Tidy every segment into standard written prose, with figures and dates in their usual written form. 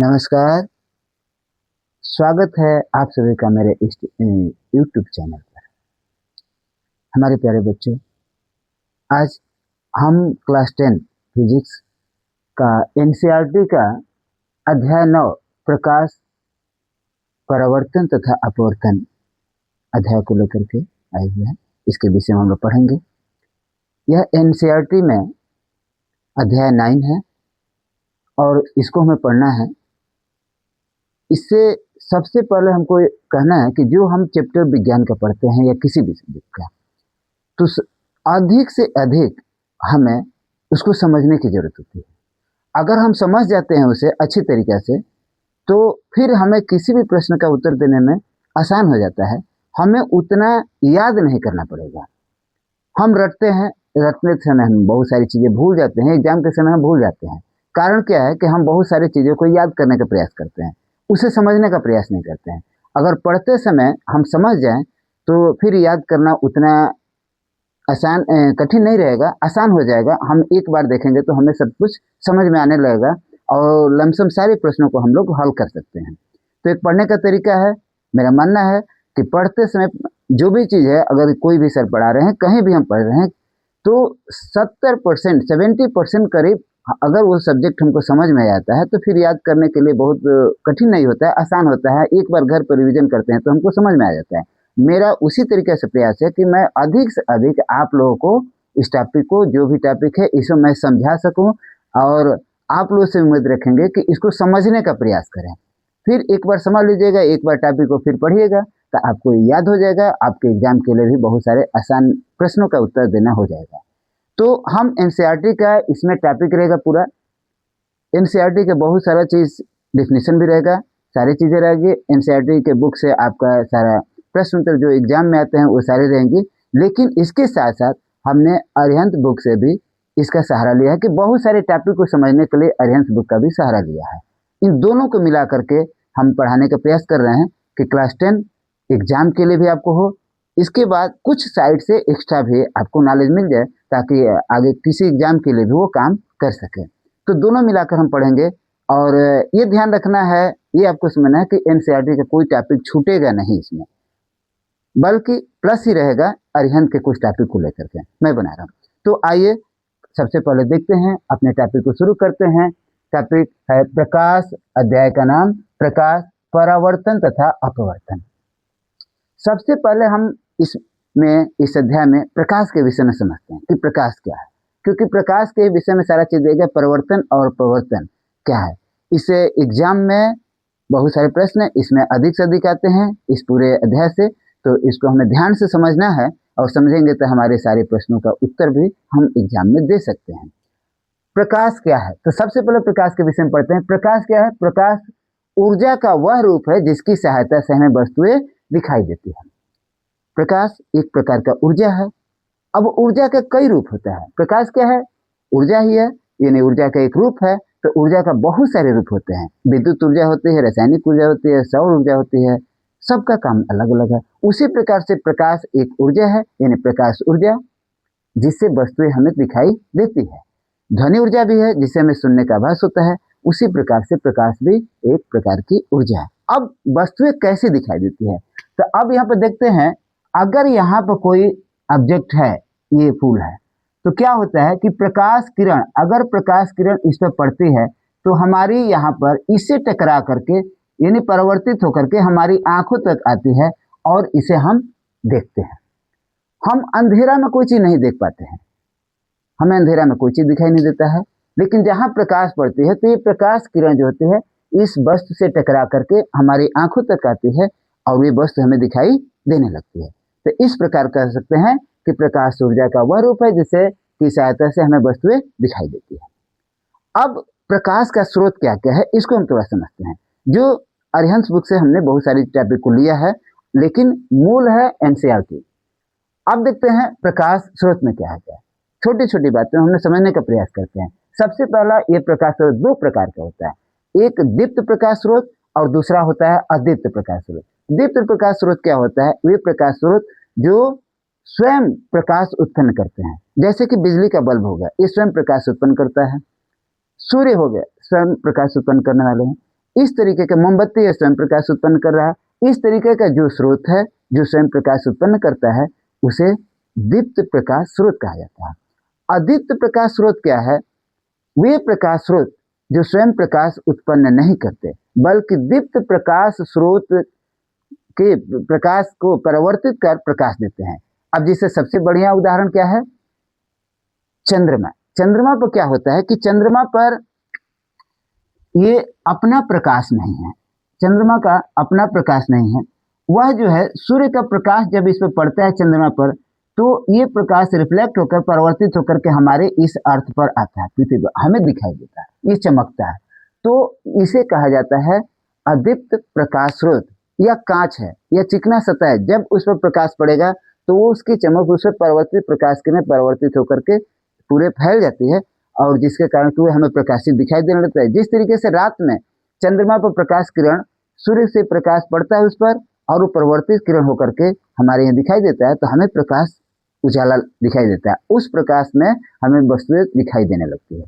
नमस्कार, स्वागत है आप सभी का मेरे इस यूट्यूब चैनल पर। हमारे प्यारे बच्चों, आज हम क्लास 10 फिजिक्स का एनसीईआरटी का अध्याय 9 प्रकाश, परावर्तन तथा अपवर्तन अध्याय को लेकर के आए हुए हैं। इसके विषय में हम लोग पढ़ेंगे। यह एनसीईआरटी में अध्याय 9 है और इसको हमें पढ़ना है। इससे सबसे पहले हमको कहना है कि जो हम चैप्टर विज्ञान का पढ़ते हैं या किसी भी सब्जेक्ट का, तो अधिक से अधिक हमें उसको समझने की ज़रूरत होती है। अगर हम समझ जाते हैं उसे अच्छी तरीक़े से, तो फिर हमें किसी भी प्रश्न का उत्तर देने में आसान हो जाता है। हमें उतना याद नहीं करना पड़ेगा। हम रटते हैं, रटने समय हम बहुत सारी चीज़ें भूल जाते हैं, एग्ज़ाम के समय हम भूल जाते हैं। कारण क्या है कि हम बहुत सारी चीज़ों को याद करने का प्रयास करते हैं, उसे समझने का प्रयास नहीं करते हैं। अगर पढ़ते समय हम समझ जाएं तो फिर याद करना उतना कठिन नहीं रहेगा, आसान हो जाएगा। हम एक बार देखेंगे तो हमें सब कुछ समझ में आने लगेगा और लमसम सारे प्रश्नों को हम लोग हल कर सकते हैं। तो एक पढ़ने का तरीका है, मेरा मानना है कि पढ़ते समय जो भी चीज़ है, अगर कोई भी सर पढ़ा रहे हैं, कहीं भी हम पढ़ रहे हैं, तो 70% 70% करीब अगर वो सब्जेक्ट हमको समझ में आ जाता है तो फिर याद करने के लिए बहुत कठिन नहीं होता है, आसान होता है। एक बार घर पर रिवीजन करते हैं तो हमको समझ में आ जाता है। मेरा उसी तरीके से प्रयास है कि मैं अधिक से अधिक आप लोगों को इस टॉपिक को, जो भी टॉपिक है, इसे मैं समझा सकूं और आप लोगों से उम्मीद रखेंगे कि इसको समझने का प्रयास करें। फिर एक बार समझ लीजिएगा, एक बार टॉपिक को फिर पढ़िएगा तो आपको याद हो जाएगा। आपके एग्जाम के लिए भी बहुत सारे आसान प्रश्नों का उत्तर देना हो जाएगा। तो हम एनसीईआरटी का इसमें टॉपिक रहेगा पूरा। एनसीईआरटी के बहुत सारा चीज़ डिफिनीशन भी रहेगा, सारी चीज़ें रहेगी। एनसीईआरटी के बुक से आपका सारा प्रश्न उत्तर जो एग्जाम में आते हैं वो सारे रहेंगे। लेकिन इसके साथ साथ हमने अरिहंत बुक से भी इसका सहारा लिया है कि बहुत सारे टॉपिक को समझने के लिए अरिहंत बुक का भी सहारा लिया है। इन दोनों को मिला करके हम पढ़ाने का प्रयास कर रहे हैं कि क्लास 10 एग्जाम के लिए भी आपको हो, इसके बाद कुछ साइड से एक्स्ट्रा भी आपको नॉलेज मिल जाए ताकि आगे किसी एग्जाम के लिए भी वो काम कर सके। तो दोनों मिलाकर हम पढ़ेंगे और ये ध्यान रखना है, ये आपको समझना है कि एनसीईआरटी का कोई टॉपिक छूटेगा नहीं इसमें, बल्कि प्लस ही रहेगा अरिहंत के कुछ टॉपिक को लेकर के मैं बना रहा हूँ। तो आइए सबसे पहले देखते हैं, अपने टॉपिक को शुरू करते हैं। टॉपिक है प्रकाश, अध्याय का नाम प्रकाश, परावर्तन तथा अपवर्तन। सबसे पहले हम इस अध्याय में प्रकाश के विषय में समझते हैं कि प्रकाश क्या है, क्योंकि प्रकाश के विषय में सारा चीज देगा। परिवर्तन और अपवर्तन क्या है, इसे एग्जाम में बहुत सारे प्रश्न इसमें अधिक से अधिक आते हैं इस पूरे अध्याय से। तो इसको हमें ध्यान से समझना है और समझेंगे तो हमारे सारे प्रश्नों का उत्तर भी हम एग्जाम में दे सकते हैं। प्रकाश क्या है, तो सबसे पहले प्रकाश के विषय में पढ़ते हैं। प्रकाश क्या है? प्रकाश ऊर्जा का वह रूप है जिसकी सहायता से हमें वस्तुएं दिखाई देती है। प्रकाश एक प्रकार का ऊर्जा है। अब ऊर्जा का कई रूप होता है। प्रकाश क्या है? ऊर्जा ही है, यानी ऊर्जा का एक रूप है। तो ऊर्जा का बहुत सारे रूप होते हैं। विद्युत ऊर्जा होती है, रासायनिक ऊर्जा होती है, सौर ऊर्जा होती है, सबका काम अलग अलग है। उसी प्रकार से प्रकाश एक ऊर्जा है, यानी प्रकाश ऊर्जा जिससे वस्तुएं हमें दिखाई देती है। ध्वनि ऊर्जा भी है जिससे हमें सुनने का आभास होता है। उसी प्रकार से प्रकाश भी एक प्रकार की ऊर्जा है। अब वस्तुएं कैसे दिखाई देती है, तो अब यहाँ पर देखते हैं। अगर यहाँ पर कोई ऑब्जेक्ट है, ये फूल है, तो क्या होता है कि प्रकाश किरण, अगर प्रकाश किरण इस पर पड़ती है तो हमारी यहाँ पर इससे टकरा करके, यानी परिवर्तित होकर के हमारी आंखों तक आती है और इसे हम देखते हैं। हम अंधेरा में कोई चीज नहीं देख पाते हैं, हमें अंधेरा में कोई चीज दिखाई नहीं देता है। लेकिन जहाँ प्रकाश पड़ती है तो ये प्रकाश किरण जो होती है इस वस्तु से टकरा करके हमारी आंखों तक आती है और ये वस्तु हमें दिखाई देने लगती है। तो इस प्रकार कह सकते हैं कि प्रकाश ऊर्जा का वह रूप है जिससे की सहायता से हमें वस्तुएं दिखाई देती है। अब प्रकाश का स्रोत क्या क्या है, इसको हम थोड़ा समझते हैं। जो अरिहंत बुक से हमने बहुत सारी टॉपिक को लिया है, लेकिन मूल है एनसीईआरटी। अब देखते हैं प्रकाश स्रोत में क्या है। क्या छोटी छोटी बातें हमने समझने का प्रयास करते हैं। सबसे पहला, ये प्रकाश स्रोत दो प्रकार का होता है, एक दीप्त प्रकाश स्रोत और दूसरा होता है अदीप्त प्रकाश स्रोत। दीप्त प्रकाश स्रोत क्या होता है? वे प्रकाश स्रोत जो स्वयं प्रकाश उत्पन्न करते हैं, जैसे कि बिजली का बल्ब हो गया, ये स्वयं प्रकाश उत्पन्न करता है। सूर्य हो गया, स्वयं प्रकाश उत्पन्न करने वाले हैं। इस तरीके के मोमबत्ती ये स्वयं प्रकाश उत्पन्न कर रहा है। इस तरीके का जो स्रोत है जो स्वयं प्रकाश उत्पन्न करता है उसे दीप्त प्रकाश स्रोत कहा जाता है। अदीप्त प्रकाश स्रोत क्या है? वे प्रकाश स्रोत जो स्वयं प्रकाश उत्पन्न नहीं करते बल्कि दीप्त प्रकाश स्रोत के प्रकाश को परिवर्तित कर प्रकाश देते हैं। अब जिससे सबसे बढ़िया उदाहरण क्या है? चंद्रमा। चंद्रमा पर क्या होता है कि चंद्रमा पर ये अपना प्रकाश नहीं है, चंद्रमा का अपना प्रकाश नहीं है। वह जो है सूर्य का प्रकाश जब इस पर पड़ता है चंद्रमा पर तो ये प्रकाश रिफ्लेक्ट होकर परिवर्तित होकर के हमारे इस अर्थ पर आता है, पृथ्वी पर हमें दिखाई देता है, ये चमकता है। तो इसे कहा जाता है अदीप्त प्रकाश स्रोत। या कांच है या चिकना सतह है, जब उस पर प्रकाश पड़ेगा तो वो उसकी चमक उस पर परिवर्तित प्रकाश किरण परिवर्तित होकर के पूरे फैल जाती है और जिसके कारण कि वो हमें प्रकाशित दिखाई देने लगता है। जिस तरीके से रात में चंद्रमा पर प्रकाश किरण सूर्य से प्रकाश पड़ता है उस पर और वो परिवर्तित किरण होकर के हमारे यहाँ दिखाई देता है तो हमें प्रकाश उजाला दिखाई देता है, उस प्रकाश में हमें वस्तुएं दिखाई देने लगती है।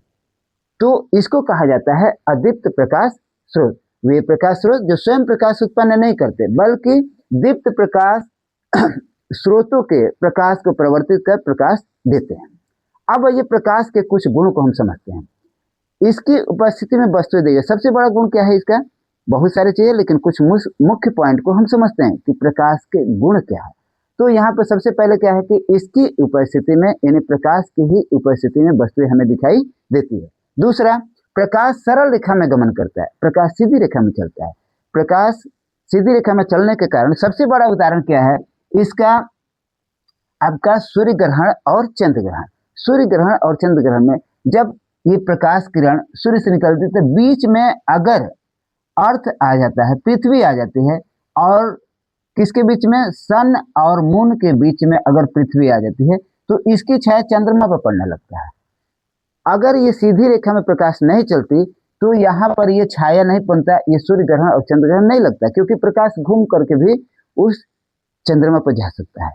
तो इसको कहा जाता है अदीप्त प्रकाश स्रोत। वे प्रकाश स्रोत जो स्वयं प्रकाश उत्पन्न नहीं करते बल्कि दीप्त प्रकाश स्रोतों के प्रकाश को परिवर्तित कर प्रकाश देते हैं। अब ये प्रकाश के कुछ गुणों को हम समझते हैं। इसकी उपस्थिति में वस्तुएं देखिए, सबसे बड़ा गुण क्या है इसका? बहुत सारी चीजें, लेकिन कुछ मुख्य पॉइंट को हम समझते हैं कि प्रकाश के गुण क्या है। तो यहाँ पर सबसे पहले क्या है कि इसकी उपस्थिति में यानी प्रकाश की ही उपस्थिति में वस्तुएं हमें दिखाई देती है। दूसरा, प्रकाश सरल रेखा में गमन करता है, प्रकाश सीधी रेखा में चलता है। प्रकाश सीधी रेखा में चलने के कारण सबसे बड़ा उदाहरण क्या है इसका? आपका सूर्य ग्रहण और चंद्र ग्रहण। सूर्य ग्रहण और चंद्र ग्रहण में जब ये प्रकाश किरण सूर्य से निकलती है तो बीच में अगर अर्थ आ जाता है, पृथ्वी आ जाती है और किसके बीच में? सन और मून के बीच में अगर पृथ्वी आ जाती है तो इसकी छाया चंद्रमा पर पड़ने लगता है। अगर ये सीधी रेखा में प्रकाश नहीं चलती तो यहाँ पर ये छाया नहीं बनता, ये सूर्य ग्रहण और चंद्र ग्रहण नहीं लगता, क्योंकि प्रकाश घूम करके भी उस चंद्रमा पर जा सकता है।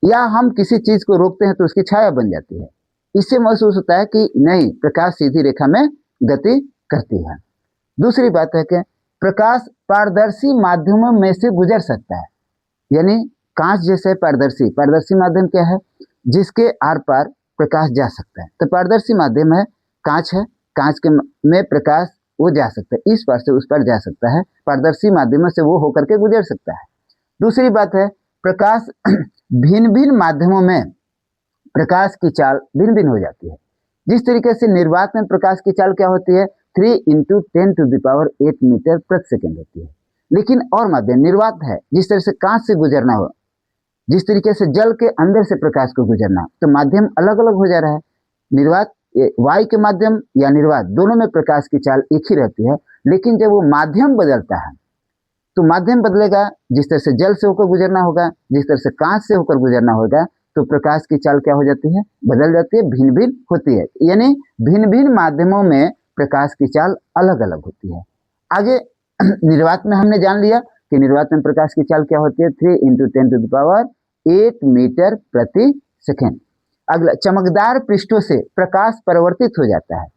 या हम किसी चीज को रोकते हैं तो उसकी छाया बन जाती है। इससे महसूस होता है कि नहीं, प्रकाश सीधी रेखा में गति करती है। दूसरी बात है कि प्रकाश पारदर्शी माध्यमों में से गुजर सकता है, यानी कांच जैसे पारदर्शी। पारदर्शी माध्यम क्या है? जिसके आर पार प्रकाश जा सकता है। तो पारदर्शी माध्यम है, कांच है, कांच के में प्रकाश वो जा सकता है, इस पार से उस पार जा सकता है, पारदर्शी माध्यम से वो होकर के गुजर सकता है। दूसरी बात है प्रकाश भिन्न भिन्न माध्यमों में प्रकाश की चाल भिन्न भिन्न हो जाती है। जिस तरीके से निर्वात में प्रकाश की चाल क्या होती है? 3 × 10⁸ मीटर प्रति सेकेंड होती है। लेकिन और माध्यम निर्वात है, जिस तरह से कांच से गुजरना हो, जिस तरीके से जल के अंदर से प्रकाश को गुजरना, तो माध्यम अलग अलग हो जा रहा है। निर्वात वायु के माध्यम या निर्वात दोनों में प्रकाश की चाल एक ही रहती है, लेकिन जब वो माध्यम बदलता है तो माध्यम बदलेगा। जिस तरह से जल से होकर गुजरना होगा, जिस तरह से कांच से होकर गुजरना होगा, तो प्रकाश की चाल क्या हो जाती है? बदल जाती है, भिन्न भिन्न होती है। यानी भिन्न भिन्न माध्यमों में प्रकाश की चाल अलग अलग होती है। आगे निर्वात में हमने जान लिया कि निर्वात में प्रकाश की चाल क्या होती है? 3 × 10⁸ मीटर प्रति सेकेंड। अगला, चमकदार पृष्ठों से प्रकाश परिवर्तित हो जाता है।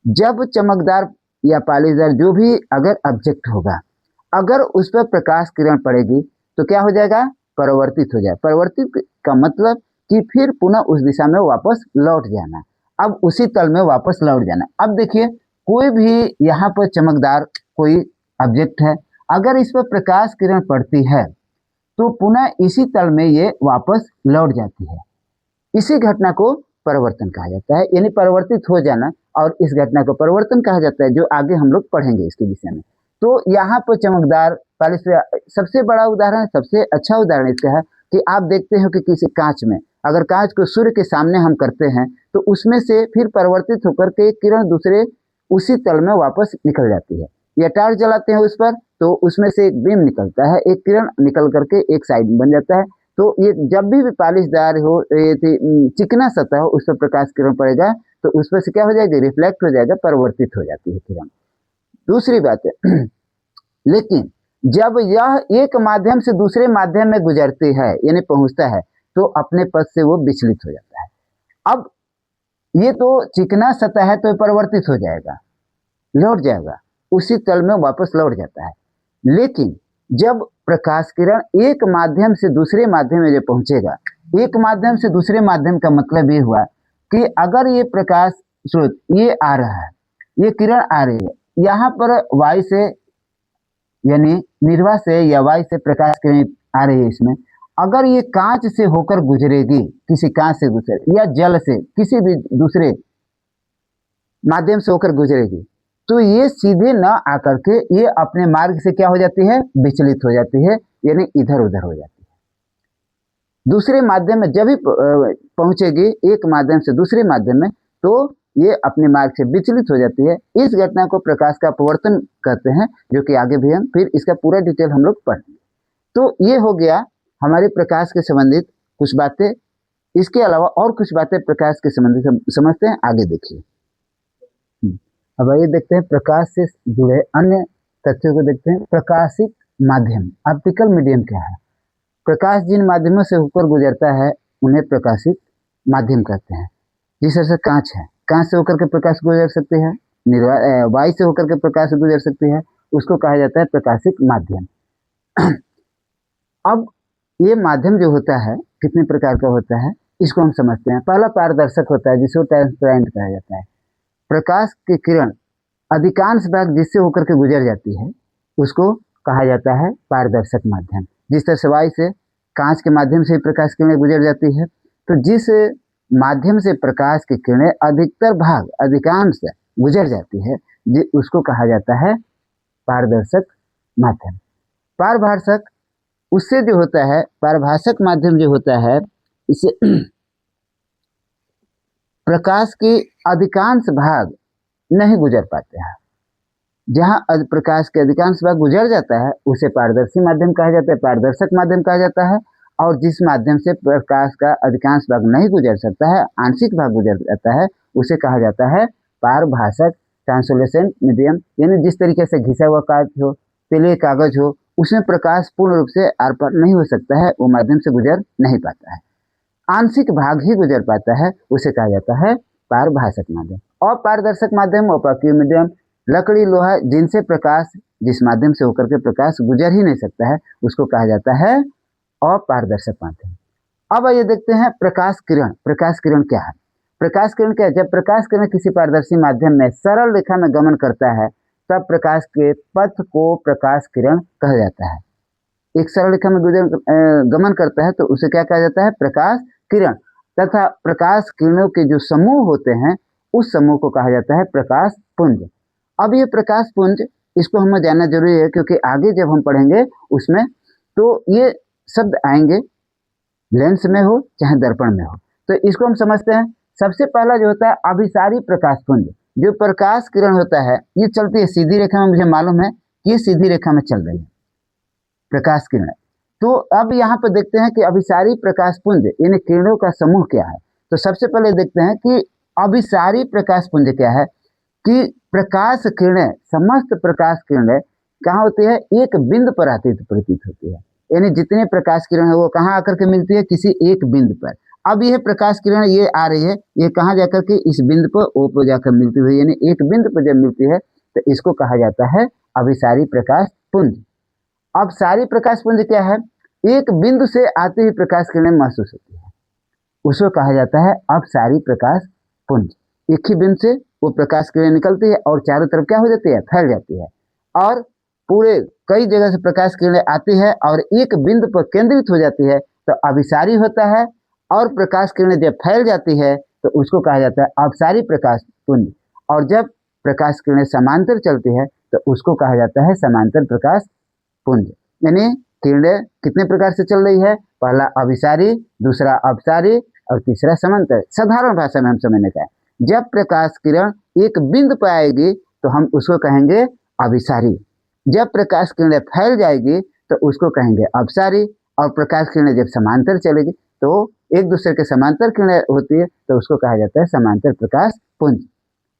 जब चमकदार या पालीदार जो भी अगर ऑब्जेक्ट होगा, अगर उस पर प्रकाश किरण पड़ेगी तो क्या हो जाएगा? परिवर्तित हो जाए। परिवर्तित का मतलब कि फिर पुनः उस दिशा में वापस लौट जाना, अब उसी तल में वापस लौट जाना। अब देखिए, कोई भी यहाँ पर चमकदार कोई ऑब्जेक्ट है, अगर इस पर प्रकाश किरण पड़ती है तो पुनः इसी तल में ये वापस लौट जाती है। इसी घटना को परिवर्तन कहा जाता है, यानी परिवर्तित हो जाना, और इस घटना को परिवर्तन कहा जाता है, जो आगे हम लोग पढ़ेंगे इसके विषय में। तो यहाँ पर चमकदार पालिश सबसे बड़ा उदाहरण, सबसे अच्छा उदाहरण इसका है कि आप देखते हो कि किसी कांच में अगर कांच को सूर्य के सामने हम करते हैं तो उसमें से फिर परिवर्तित होकर के किरण दूसरे उसी तल में वापस निकल जाती है। या टार्च जलाते हैं उस पर तो उसमें से एक बीम निकलता है, एक किरण निकल करके एक साइड में बन जाता है। तो ये जब भी पालिशदार हो, चिकना सतह हो, उस पर प्रकाश किरण पड़ेगा तो उस पर से क्या हो जाएगा? रिफ्लेक्ट हो जाएगा, परिवर्तित हो जाती है किरण। दूसरी बात है लेकिन जब यह एक माध्यम से दूसरे माध्यम में गुजरती है यानी पहुंचता है तो अपने पथ से वो विचलित हो जाता है। अब ये तो चिकना सतह है तो परिवर्तित हो जाएगा, लौट जाएगा, उसी तल में वापस लौट जाता है। लेकिन जब प्रकाश किरण एक माध्यम से दूसरे माध्यम में जब पहुंचेगा, एक माध्यम से दूसरे माध्यम का मतलब ये हुआ कि अगर ये प्रकाश स्रोत ये आ रहा है, ये किरण आ रही है, यहाँ पर वायु से यानी निर्वात से या वायु से प्रकाश किरण आ रही है इसमें, अगर ये कांच से होकर गुजरेगी, किसी कांच से गुजरे या जल से किसी भी दूसरे माध्यम से होकर गुजरेगी, तो ये सीधे न आकर के ये अपने मार्ग से क्या हो जाती है, विचलित हो जाती है, यानी इधर उधर हो जाती है। दूसरे माध्यम में जब भी पहुंचेगी एक माध्यम से दूसरे माध्यम में, तो ये अपने मार्ग से विचलित हो जाती है। इस घटना को प्रकाश का अपवर्तन कहते हैं, जो कि आगे भी हम फिर इसका पूरा डिटेल हम लोग पढ़ेंगे। तो ये हो गया हमारे प्रकाश के संबंधित कुछ बातें। इसके अलावा और कुछ बातें प्रकाश के संबंधित हम समझते हैं, आगे देखिए। अब आइए देखते हैं प्रकाश से जुड़े अन्य तथ्यों को देखते हैं। प्रकाशिक माध्यम, ऑप्टिकल मीडियम क्या है? प्रकाश जिन माध्यमों से होकर गुजरता है उन्हें प्रकाशिक माध्यम कहते हैं। जिस तरह से कांच है, कांच से होकर के प्रकाश गुजर सकती है, वायु से होकर के प्रकाश गुजर सकती है, उसको कहा जाता है प्रकाशिक माध्यम। अब ये माध्यम जो होता है कितने प्रकार का होता है, इसको हम समझते हैं। पहला पारदर्शक होता है, जिसको ट्रांसपेरेंट कहा जाता है। प्रकाश की किरण अधिकांश भाग जिससे होकर के गुजर जाती है उसको कहा जाता है पारदर्शक माध्यम। जिस तरह से वायु से, कांच के माध्यम से प्रकाश की किरणें गुजर जाती है, तो जिस माध्यम से प्रकाश की किरणें अधिकतर भाग अधिकांश गुजर जाती है उसको कहा जाता है पारदर्शक माध्यम। पारभाषक उससे जो होता है, पारभाषक माध्यम जो होता है, इसे प्रकाश के अधिकांश भाग नहीं गुजर पाते हैं। जहाँ प्रकाश के अधिकांश भाग गुजर जाता है उसे पारदर्शी माध्यम कहा जाता है, पारदर्शक माध्यम कहा जाता है। और जिस माध्यम से प्रकाश का अधिकांश भाग नहीं गुजर सकता है, आंशिक भाग गुजर जाता है, उसे कहा जाता है पारभाषक ट्रांसलेशन मीडियम। यानी जिस तरीके से घिसा हुआ कागज हो, पीले कागज हो, उसमें प्रकाश पूर्ण रूप से आर पार नहीं हो सकता है, वो माध्यम से गुजर नहीं पाता है, आंशिक भाग ही गुजर पाता है, उसे कहा जाता है पारभाषक माध्यम। अपारदर्शक माध्यम, ओपेक मीडियम, लकड़ी लोहा जिनसे प्रकाश, जिस माध्यम से होकर के प्रकाश गुजर ही नहीं सकता है, उसको कहा जाता है अपारदर्शक माध्यम। अब आइए देखते हैं प्रकाश किरण। प्रकाश किरण क्या है? प्रकाश किरण क्या है? जब प्रकाश किरण किसी पारदर्शी माध्यम में सरल रेखा में गमन करता है, तब प्रकाश के पथ को प्रकाश किरण कहा जाता है। एक सरल रेखा में गमन करता है तो उसे क्या कहा जाता है? प्रकाश किरण। तथा प्रकाश किरणों के जो समूह होते हैं उस समूह को कहा जाता है प्रकाश पुंज। अब ये प्रकाश पुंज, इसको हमें जानना जरूरी है, क्योंकि आगे जब हम पढ़ेंगे उसमें तो ये शब्द आएंगे, लेंस में हो चाहे दर्पण में हो, तो इसको हम समझते हैं। सबसे पहला जो होता है अभिसारी प्रकाश पुंज। जो प्रकाश किरण होता है ये चलती है सीधी रेखा में, मुझे मालूम है कि ये सीधी रेखा में चल रही है प्रकाश किरण। तो अब यहाँ पर देखते हैं कि अभिसारी प्रकाश पुंज यानी किरणों का समूह क्या है। तो सबसे पहले देखते हैं कि अभिसारी प्रकाश पुंज क्या है। कि प्रकाश किरणें, समस्त प्रकाश किरणें कहाँ होती है? एक बिंदु पर आती प्रतीत होती है। यानी जितने प्रकाश किरण है वो कहाँ आकर के मिलती है? किसी एक बिंदु पर। अब यह प्रकाश किरण ये आ रही है, ये कहाँ जाकर के? इस बिंदु पर, ओ पर जाकर मिलती हुई, यानी एक बिंदु पर जब मिलती है तो इसको कहा जाता है अभिसारी प्रकाश पुंज। अब सारी प्रकाश पुंज क्या है? एक बिंदु से आती हुई प्रकाश किरणें महसूस होती है, उसको कहा जाता है अपसारी प्रकाश पुंज। एक ही बिंदु से वो प्रकाश किरणें निकलती है और चारों तरफ क्या हो जाती है? फैल जाती है, और पूरे कई जगह से प्रकाश किरणें आती है और एक बिंदु पर केंद्रित हो जाती है, तो अभिसारी होता है। और प्रकाश किरणें जब फैल जाती है तो उसको कहा जाता है अपसारी प्रकाश पुंज। और जब प्रकाश किरणें समांतर चलती है तो उसको कहा जाता है समांतर प्रकाश पुंज। यानी किरणें कितने प्रकार से चल रही है? पहला अभिसारी, दूसरा अपसारी और तीसरा समांतर। साधारण भाषा में हम समझने का है, जब प्रकाश किरण एक बिंदु पर आएगी तो हम उसको कहेंगे अभिसारी। जब प्रकाश किरणें फैल जाएगी तो उसको कहेंगे अपसारी। और प्रकाश किरणें जब समांतर चलेगी तो एक दूसरे के समांतर किरणें होती है तो उसको कहा जाता है समांतर प्रकाश पुंज।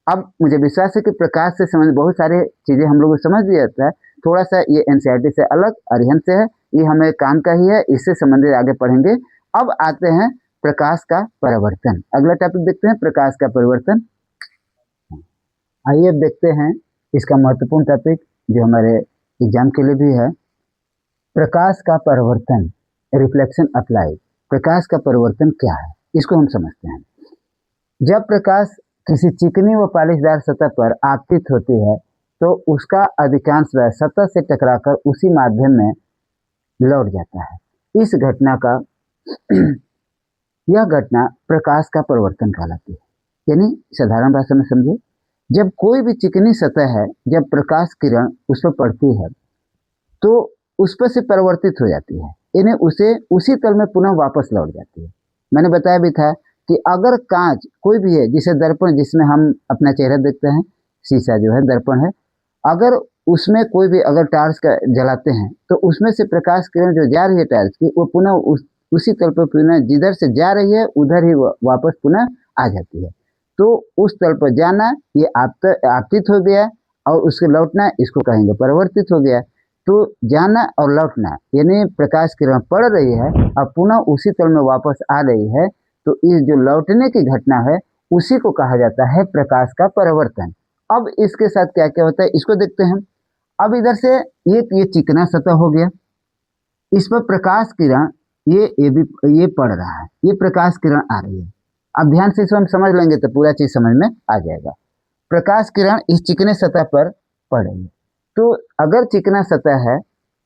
अब मुझे विश्वास है कि प्रकाश से संबंधित बहुत सारे चीज़ें हम लोग को समझ लिया जाता है। थोड़ा सा ये एनसीईआरटी से अलग, अरिहंत से है, ये हमें काम का ही है, इससे संबंधित आगे पढ़ेंगे। अब आते हैं प्रकाश का परिवर्तन। अगला टॉपिक देखते हैं प्रकाश का परिवर्तन। आइए देखते हैं इसका महत्वपूर्ण टॉपिक जो हमारे एग्जाम के लिए भी है, प्रकाश का परिवर्तन, रिफ्लेक्शन अप्लाई। प्रकाश का परिवर्तन क्या है, इसको हम समझते हैं। जब प्रकाश किसी चिकनी व पॉलिशदार सतह पर आपतित होती है तो उसका अधिकांश वह सतह से टकराकर उसी माध्यम में लौट जाता है। इस घटना का यह घटना प्रकाश का परिवर्तन कहलाती है। यानी साधारण भाषा में समझे, जब कोई भी चिकनी सतह है, जब प्रकाश किरण उस पर पड़ती है तो उस पर से परिवर्तित हो जाती है, यानी उसे उसी तल में पुनः वापस लौट जाती है। मैंने बताया भी था कि अगर कांच कोई भी है, जिसे दर्पण जिसमें हम अपना चेहरा देखते हैं, शीशा जो है दर्पण है, अगर उसमें कोई भी अगर टार्च का जलाते हैं तो उसमें से प्रकाश किरण जो जा रही है टार्च की, वो पुनः उसी तल पर पुनः जिधर से जा रही है उधर ही वापस पुनः आ जाती है। तो उस तल पर जाना ये आपतित हो गया, और उसके लौटना इसको कहेंगे परिवर्तित हो गया। तो जाना और लौटना यानी प्रकाश किरण पड़ रही है और पुनः उसी तल में वापस आ रही है, तो इस जो लौटने की घटना है उसी को कहा जाता है प्रकाश का परिवर्तन। अब इसके साथ क्या क्या होता है इसको देखते हैं। अब इधर से ये चिकना सतह हो गया, इस पर प्रकाश किरण ये पड़ रहा है, ये प्रकाश किरण आ रही है। अब ध्यान से इसको हम समझ लेंगे तो पूरा चीज समझ में आ जाएगा। प्रकाश किरण इस चिकने सतह पर पड़ रही है, तो अगर चिकना सतह है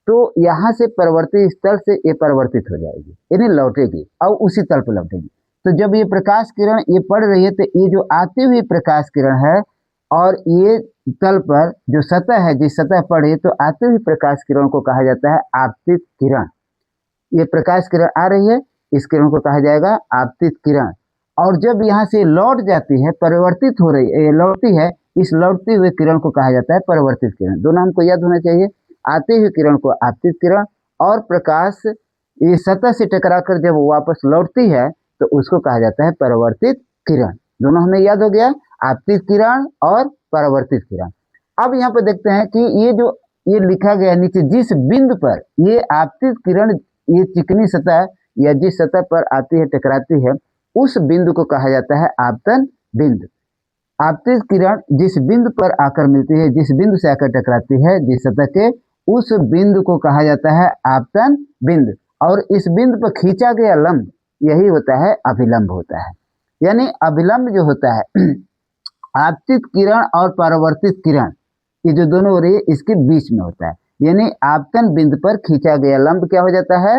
तो यहाँ से परिवर्तित स्थल से ये परिवर्तित हो जाएगी, यानी लौटेगी और उसी तल पर लौटेगी। तो जब ये प्रकाश किरण ये पड़ रही है तो ये जो आती हुई प्रकाश किरण है और ये तल पर जो सतह है, जिस सतह पर है, तो आती हुई प्रकाश किरण को कहा जाता है आपतित किरण। ये प्रकाश किरण आ रही है, इस किरण को कहा जाएगा आपतित किरण। और जब यहाँ से लौट जाती है, परिवर्तित हो रही है, लौटती है, इस लौटती हुई किरण को कहा जाता है परिवर्तित किरण। दोनों हमको याद होना चाहिए, आती हुई किरण को आपतित किरण, और प्रकाश ये सतह से टकराकर जब वापस लौटती है तो उसको कहा जाता है परिवर्तित किरण। दोनों हमें याद हो गया, आपतित किरण और परावर्तित किरण। अब यहाँ पर देखते हैं कि ये लिखा गया नीचे, जिस बिंदु पर ये आपतित किरण ये चिकनी सतह या जिस सतह पर आती है टकराती है, उस बिंदु को कहा जाता है आपतन बिंदु। आपतित किरण जिस बिंदु पर आकर मिलती है, जिस बिंदु से आकर टकराती है जिस सतह के, उस बिंदु को कहा जाता है आपतन बिंदु। और इस बिंदु पर खींचा गया लंब यही होता है अभिलंब होता है। यानी अभिलंब जो होता है आपतित किरण और परावर्तित किरण, ये जो दोनों हो रही है इसके बीच में होता है। यानी आपतन बिंदु पर खींचा गया लंब क्या हो जाता है,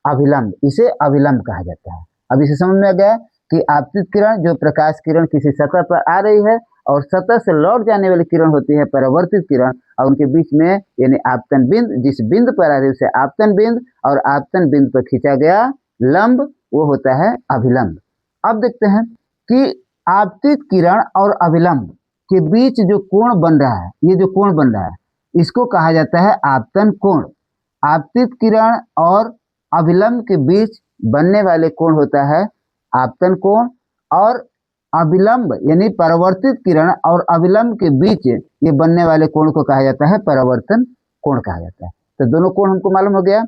अभिलंब। इसे अभिलंब कहा जाता है। अब इसे समझ में आ गया कि आपतित किरण जो प्रकाश किरण किसी सतह पर आ रही है और सतह से लौट जाने वाली किरण होती है परावर्तित किरण, और उनके बीच में यानी आपतन बिंदु, जिस बिंदु पर आ रही है उसे आपतन बिंदु, और आपतन बिंदु पर खींचा गया लंब वो होता है अभिलंब। अब देखते हैं कि आपतित किरण और अभिलंब के बीच जो कोण बन रहा है, ये जो कोण बन रहा है इसको कहा जाता है आपतन कोण। आपतित किरण और अभिलंब के बीच बनने वाले कोण होता है आपतन कोण, और अभिलंब यानी परावर्तित किरण और अभिलंब के बीच ये बनने वाले कोण को कहा जाता है परावर्तन कोण कहा जाता है। तो दोनों कोण हमको मालूम हो गया,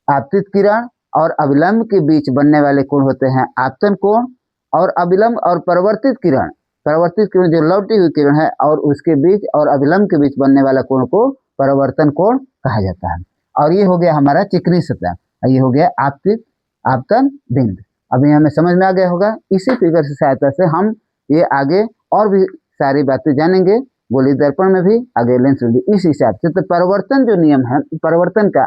आपतित किरण और अभिलंब के बीच बनने वाले कोण होते हैं आपतन कोण, और अभिलंब और परावर्तित किरण जो लौटी हुई किरण है और उसके बीच और अभिलंब के बीच बनने वाला कोण को परावर्तन कोण कहा जाता है। और ये हो गया हमारा चिकनी सतह, ये हो गया आपतन बिंदु। अभी हमें समझ में आ गया होगा। इसी फिगर की सहायता से हम ये आगे और भी सारी बातें जानेंगे, गोली दर्पण में भी, आगे लेंस में भी, इस हिसाब से। तो परिवर्तन जो नियम है, परिवर्तन का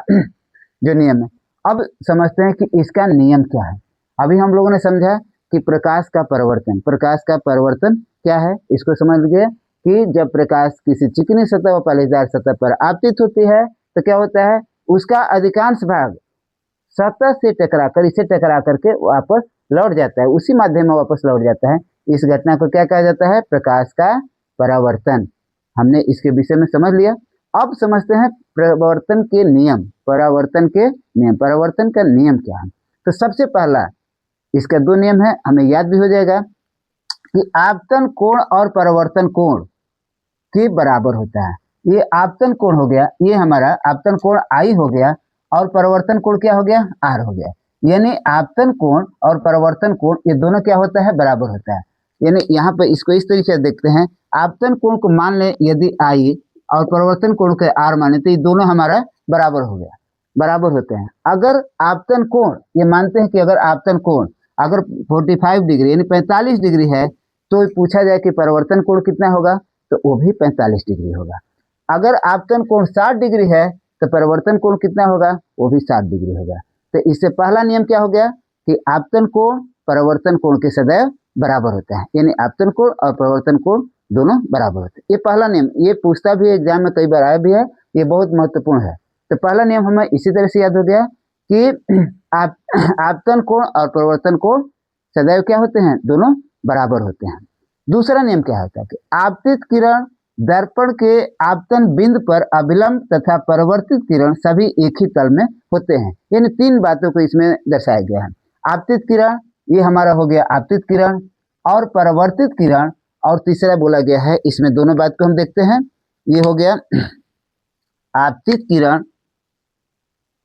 जो नियम है, अब समझते हैं कि इसका नियम क्या है। अभी हम लोगों ने समझा कि प्रकाश का परिवर्तन क्या है, इसको समझ गए कि जब प्रकाश किसी चिकनी सतह व पॉलिशदार सतह पर आपतित होती है तो क्या होता है, उसका अधिकांश भाग सतह से टकराकर, इसे टकरा करके वापस लौट जाता है, उसी माध्यम में वापस लौट जाता है। इस घटना को क्या कहा जाता है, प्रकाश का परावर्तन। हमने इसके विषय में समझ लिया। अब समझते हैं परावर्तन के नियम। परावर्तन का नियम क्या है। तो सबसे पहला इसका 2 नियम है, हमें याद भी हो जाएगा कि आपतन कोण और परावर्तन कोण के बराबर होता है। ये आपतन कोण हो गया, ये हमारा आपतन कोण आई हो गया, और परावर्तन कोण क्या हो गया, आर हो गया। यानी आपतन कोण और परावर्तन कोण ये दोनों क्या होता है, बराबर होता है। यानी यहाँ पर इसको इस तरीके से देखते हैं, आपतन कोण को मान लें यदि आई और परिवर्तन कोण के आर माने तो ये दोनों हमारा बराबर हो गया, बराबर होते हैं। अगर आपतन कोण ये मानते हैं कि अगर आपतन कोण अगर 45 डिग्री यानी 45 डिग्री है तो पूछा जाए कि परिवर्तन कोण कितना होगा, तो वो भी 45 डिग्री होगा। अगर आपतन कोण 60 डिग्री है तो परिवर्तन कोण कितना होगा, वो भी 60 डिग्री होगा। तो इससे पहला नियम क्या हो गया कि आपतन कोण परिवर्तन कोण के सदैव बराबर होते हैं, यानी आपतन कोण और परिवर्तन कोण दोनों बराबर होते हैं। ये पहला नियम, ये पूछता भी है एग्जाम में, कई बार आया भी है, ये बहुत महत्वपूर्ण है। तो पहला नियम हमें इसी तरह से याद हो गया कि आपतन कोण और परिवर्तन कोण सदैव क्या होते हैं, दोनों बराबर होते हैं। दूसरा नियम क्या होता है कि आपतित किरण दर्पण के आपतन बिंदु पर अभिलंब तथा परिवर्तित किरण सभी एक ही तल में होते हैं। यानी तीन बातों को इसमें दर्शाया गया है। आपतित किरण ये हमारा हो गया आपतित किरण और परावर्तित किरण, और तीसरा बोला गया है, इसमें दोनों बात को हम देखते हैं। ये हो गया आपतित किरण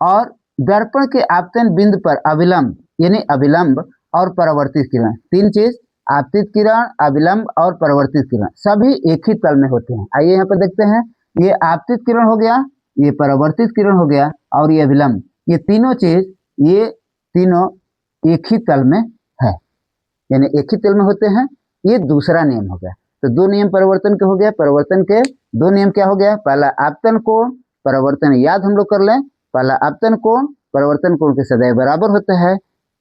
और दर्पण के आपतन बिंदु पर अभिलंब यानी अभिलंब और परावर्तित किरण, तीन चीज आपतित किरण, अभिलंब और परावर्तित किरण सभी एक ही तल में होते हैं। आइए यहाँ पर देखते हैं, ये आपतित किरण हो गया, ये परावर्तित किरण हो गया और ये अभिलंब, ये तीनों चीज ये तीनों एक ही तल में है, यानी एक ही तल में होते हैं। ये दूसरा नियम हो गया। तो दो नियम परिवर्तन के हो गया, परिवर्तन के दो नियम क्या हो गया, पहला आपतन कोण परिवर्तन याद हम लोग कर लें, पहला आपतन कोण परिवर्तन कोण के सदैव बराबर होता है।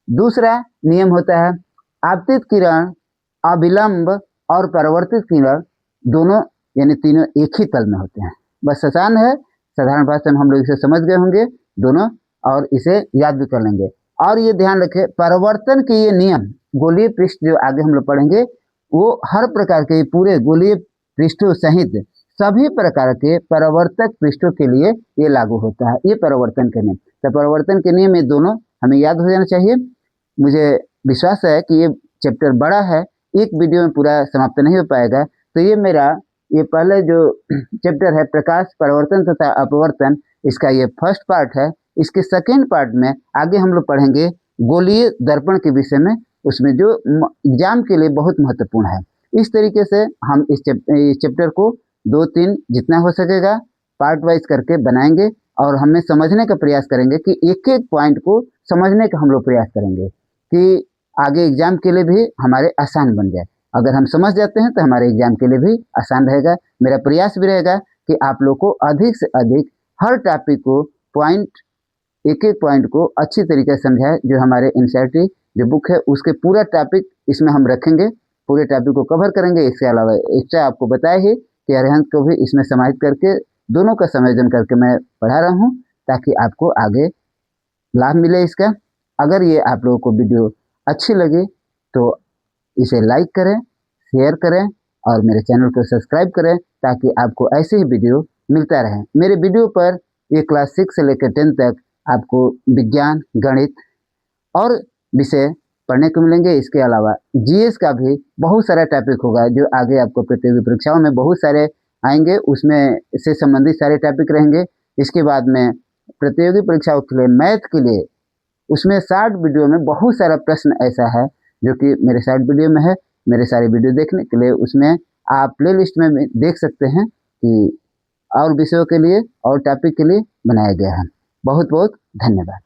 दूसरा नियम होता है आपतित किरण, अभिलंब और परावर्तित किरण दोनों यानी तीनों एक ही तल में होते हैं। बस आसान है, साधारण भाषा में हम लोग इसे समझ गए होंगे दोनों, और इसे याद भी कर लेंगे। और ये ध्यान रखें, परिवर्तन के ये नियम गोलीय पृष्ठ जो आगे हम लोग पढ़ेंगे वो हर प्रकार के पूरे गोलीय पृष्ठों सहित सभी प्रकार के परावर्तक पृष्ठों के लिए ये लागू होता है, ये परिवर्तन के नियम। तो परिवर्तन के नियम ये दोनों हमें याद हो जाना चाहिए। मुझे विश्वास है कि ये चैप्टर बड़ा है, एक वीडियो में पूरा समाप्त नहीं हो पाएगा। तो ये मेरा ये पहले जो चैप्टर है प्रकाश परिवर्तन तथा अपवर्तन, इसका ये फर्स्ट पार्ट है। इसके सेकेंड पार्ट में आगे हम लोग पढ़ेंगे गोलीय दर्पण के विषय में, उसमें जो एग्जाम के लिए बहुत महत्वपूर्ण है। इस तरीके से हम इस चैप्टर को 2-3 जितना हो सकेगा पार्ट वाइज करके बनाएंगे और हमें समझने का प्रयास करेंगे कि एक एक पॉइंट को समझने का हम लोग प्रयास करेंगे कि आगे एग्जाम के लिए भी हमारे आसान बन जाए। अगर हम समझ जाते हैं तो हमारे एग्जाम के लिए भी आसान रहेगा। मेरा प्रयास भी रहेगा कि आप लोग को अधिक से अधिक हर टॉपिक को पॉइंट एक एक पॉइंट को अच्छी तरीके से समझाए। जो हमारे एनसीईआरटी जो बुक है उसके पूरा टॉपिक इसमें हम रखेंगे, पूरे टॉपिक को कवर करेंगे। इसके अलावा एक्स्ट्रा आपको बताया ही कि अरिहंत को भी इसमें समाहित करके दोनों का संयोजन करके मैं पढ़ा रहा हूँ ताकि आपको आगे लाभ मिले इसका। अगर ये आप लोगों को वीडियो अच्छी लगे तो इसे लाइक करें, शेयर करें और मेरे चैनल को सब्सक्राइब करें ताकि आपको ऐसे ही वीडियो मिलता रहे। मेरे वीडियो पर ये क्लास 6 से लेकर 10 तक आपको विज्ञान, गणित और विषय पढ़ने को मिलेंगे। इसके अलावा जीएस का भी बहुत सारा टॉपिक होगा जो आगे आपको प्रतियोगी परीक्षाओं में बहुत सारे आएंगे, उसमें से संबंधित सारे टॉपिक रहेंगे। इसके बाद में प्रतियोगी परीक्षाओं के लिए मैथ के लिए उसमें शॉर्ट वीडियो में बहुत सारा प्रश्न ऐसा है जो कि मेरे शॉर्ट वीडियो में है। मेरे सारे वीडियो देखने के लिए उसमें आप प्लेलिस्ट में देख सकते हैं कि और विषयों के लिए और टॉपिक के लिए बनाया गया है। बहुत बहुत धन्यवाद।